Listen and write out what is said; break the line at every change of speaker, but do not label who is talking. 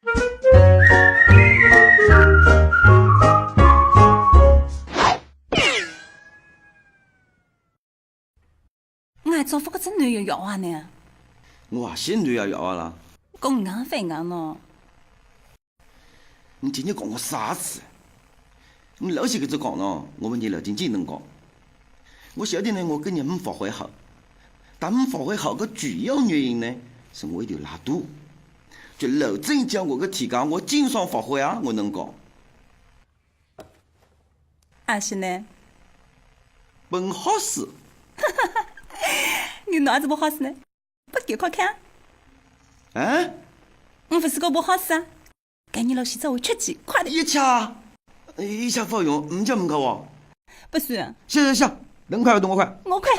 我还找不个真男友要啊呢。
我也是男要要啊啦。
讲硬非硬喏。
你今天讲我啥子？你老是搿只讲喏，我问你刘经济能讲。我晓得呢，我跟你没发挥好，但没发挥好个主要原因呢，是我一条拉肚。就刘正教我个题干，我经常发挥啊，我能讲。
阿是呢？
本好事。
你哪子不好事呢？不给快看。
啊？
我不是个不好事啊！赶紧老洗澡会吃鸡，快点！
一下不用，唔叫唔够哦。
不算。
行，等快动我快。
我快。